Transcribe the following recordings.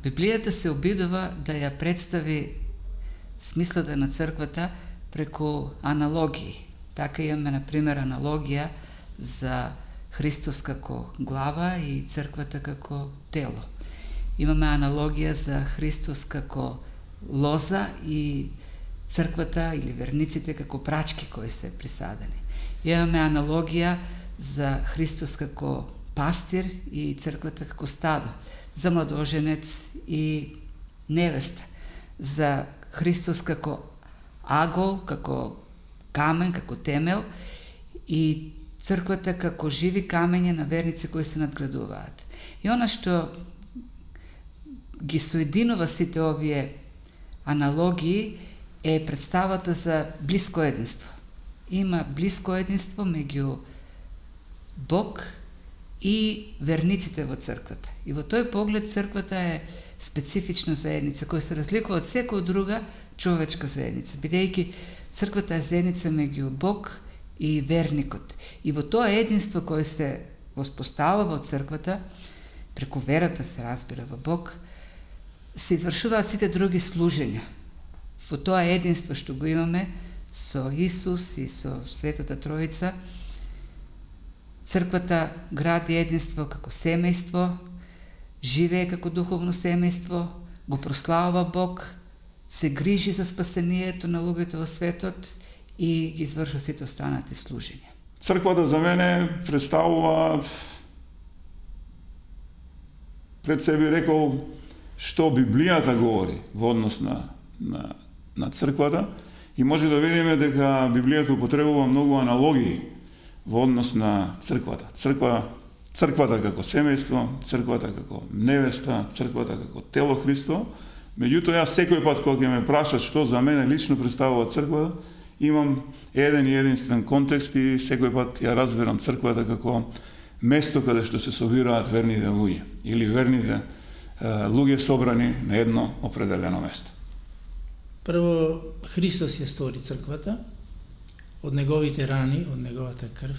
Библијата се обидува да ја представи смислата на црквата преку аналогии. Така имаме, например, аналогија за Христос како глава и црквата како тело. Имаме аналогија за Христос како лоза и црквата или верниците како прачки кои се присадени. Имаме аналогија за Христос како пастир и црквата како стадо, за младоженец и невеста, за Христос како агол, како камен, како темел и црквата како живи камења на верници кои се надградуваат. И она што ги соединува сите овие аналогии е представата за блиско единство. Има блиско единство меѓу Бог и верниците во црквата. И во тој поглед црквата е специфична заедница која се разликува од секоја друга човечка заедница, бидејќи црквата е заедница меѓу Бог и верникот. И во тоа единство кое се воспоставува во црквата, преку верата се разбира во Бог, се извршуваат сите други служења. Во тоа единство што го имаме со Исус и со Светата Троица, црквата гради единство како семејство, живее како духовно семејство, го прославува Бог, се грижи за спасението на луѓето во светот и ги извршува сите останати служења. Црквата за мене представува, пред себе рекол, што Библијата говори во однос на црквата, и може да видиме дека Библијата употребува многу аналогии во однос на црквата. Црквата како семејство, црквата како невеста, црквата како тело Христово. Меѓутоа, јас секој пат кога ќе ме прашат што за мене лично представува црквата, имам еден и единствен контекст и секој пат ја разберам црквата како место каде што се собираат верните луѓе или верните луѓе собрани на едно определено место. Прво, Христос ја створи црквата, од неговите рани, од неговата крв.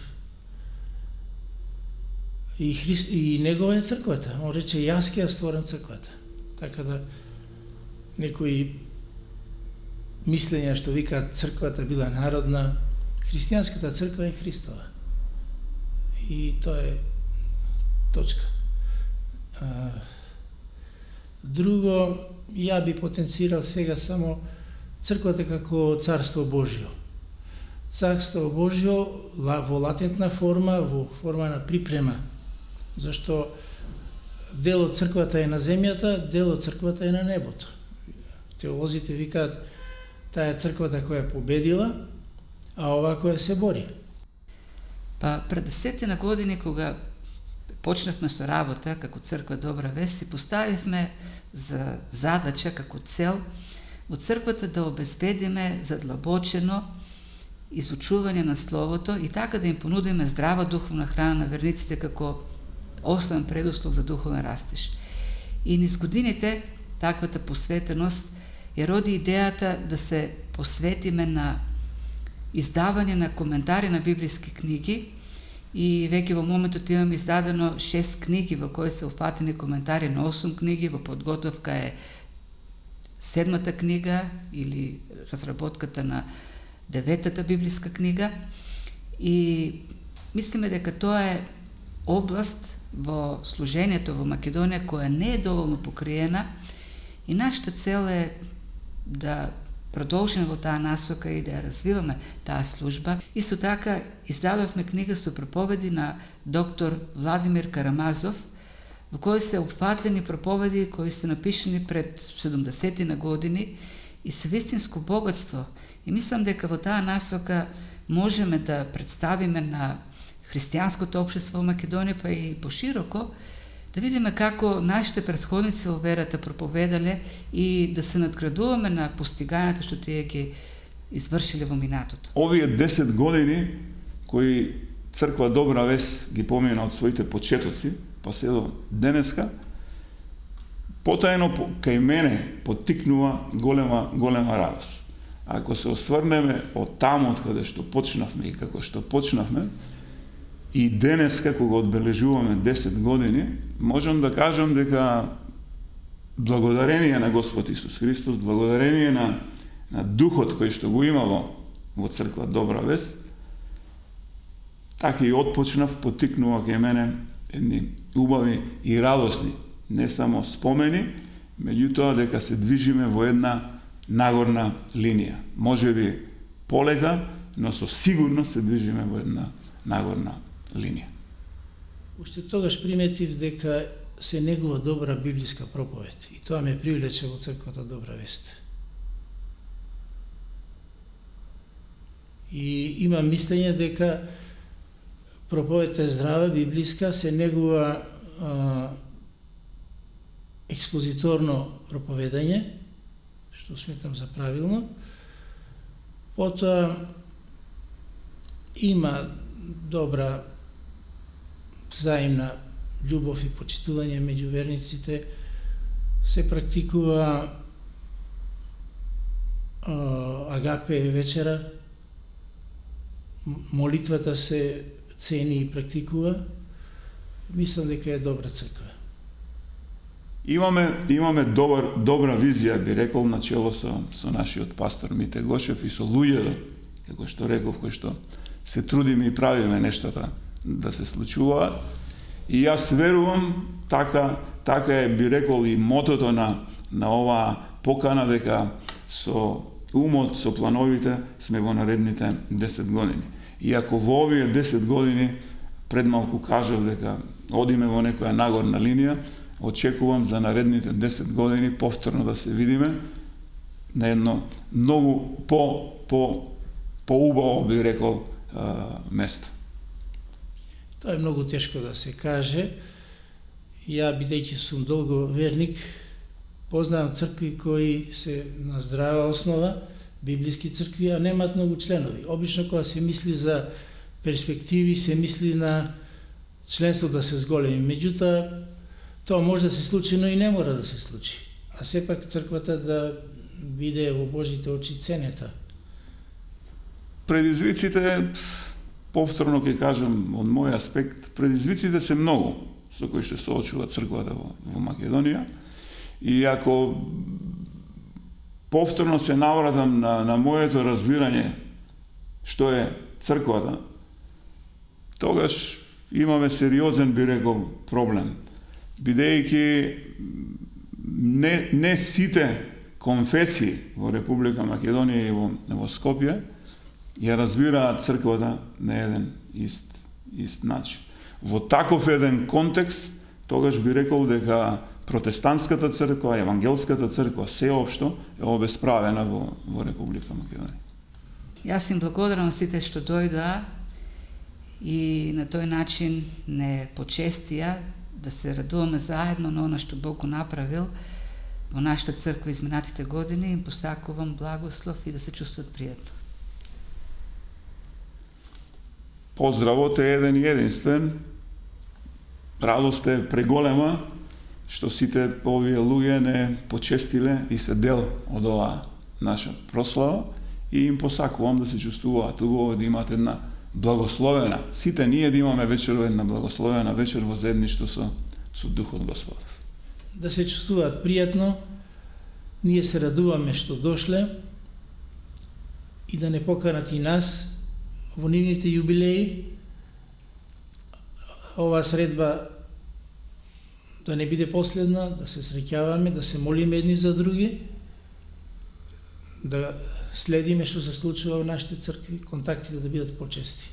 И негова е црквата. Он рече, јас ќе ја створам црквата. Така да, некои мислења што викаат црквата била народна, христијанската црква е Христова. И тоа е точка. Друго, ја би потенцирал сега само црквата како Царство Божјо. Царство Божјо во латентна форма, во форма на припрема, зашто дел од црквата е на земјата, дел од црквата е на небото. Теолозите викаат, таа е црквата која победила, а ова која се бори. Па пред 10 години кога почнавме со работа како црква Добра вест, си поставивме за задача како цел во црквата да обезбедиме задлабочено изучување на Словото и така да им понудиме здрава духовна храна на верниците како основен предуслов за духовен растеж. И низ годините таквата посветеност ја роди идејата да се посветиме на издавање на коментари на библиски книги и веќе во моментот имаме издадено 6 книги во кои се уфатени коментари на 8 книги, во подготовка е 7-та книга или разработката на 9-та библиска книга и мислиме дека тоа е област во служењето во Македонија која не е доволно покриена и нашата цел е да продолжиме во таа насока и да ја развиваме таа служба. Исто така издадовме книга со проповеди на доктор Владимир Карамазов, во кои се опфатени проповеди кои се напишани пред 70 на години и се вистинско богатство. И мислам дека во таа насока можеме да представиме на христијанското општество во Македонија, па и пошироко, да видиме како нашите претходници во верата проповедале и да се надградуваме на постигањата што тие ги извршиле во минатото. Овие 10 години кои црква Добра вест ги помина од своите почетоци, па се до денеска, потајно кај мене поттикнува голема радост. Ако се осврнеме од таму од каде што почнавме и како што почнавме, и денес, како го одбележуваме 10 години, можам да кажам дека благодарение на Господ Исус Христос, благодарение на Духот кој што го има во црква Добра вест, така и отпочнав, потикнува кај мене едни убави и радосни, не само спомени, меѓутоа дека се движиме во една нагорна линија. Може би полека, но со сигурност се движиме во една нагорна линија. Уште тогаш приметив дека се негува добра библиска проповед и тоа ме привлече во црквата Добра вест. И имам мислење дека проповедта е здрава, библиска, се негува експозиторно проповедање, што сметам за правилно. Потоа има добра взаимна љубов и почитување меѓу верниците, се практикува агапе вечера, молитвата се цени и практикува. Мислам дека е добра црква. Имаме добра визија, би рекол, начело со нашиот пастор Мите Гошев и со луѓето, како што реков, кои што се трудиме и правиме нештата да се случуваат. И јас верувам, така е, би рекол, и мотото на оваа покана, дека со умот, со плановите сме во наредните 10 години. И ако во овие 10 години предмалку кажав дека одиме во некоја нагорна линија, очекувам за наредните 10 години повторно да се видиме на едно многу поубаво, би рекол, место. Тоа е многу тешко да се каже. Ја, бидејќи сум долго верник, познавам цркви кои се на здрава основа, библиски цркви, а немаат многу членови. Обично кога се мисли за перспективи, се мисли на членство да се зголеми. Меѓутоа, тоа може да се случи, но и не мора да се случи. А сепак црквата да биде во Божите очи ценета. Предизвиците, повторно ќе кажам од мој аспект, предизвиците се многу со кои што се соочува црквата во Македонија. И ако повторно се навратам на моето разбирање што е црквата, тогаш имаме сериозен, би рекол, проблем. Бидејќи не сите конфесии во Република Македонија и во Скопје ја разбираат црквата на еден ист начин. Во таков еден контекст, тогаш би рекол дека протестантската црква, евангелската црква сеопшто е обесправена во Република Македонија. Јас им благодарам сите што дојдоа и на тој начин не почестија да се радуваме заедно на она што Бог го направил во нашата црква изминатите години. Им посакувам благослов и да се чувствуват пријатно. Поздравот е еден и единствен. Радост е преголема што сите овие луѓе не почестиле и се дел од оваа наша прослава и им посакувам да се чувствуваат убаво, да имат една благословена. Сите ние да имаме вечерва една благословена вечер во заедништво со Духот Господов. Да се чувствуваат пријатно, ние се радуваме што дошле и да не поканат и нас во нивните јубилеи. Оваа средба да не биде последна, да се среќаваме, да се молиме едни за други, да следиме што се случува во нашите цркви, контактите да бидат почести.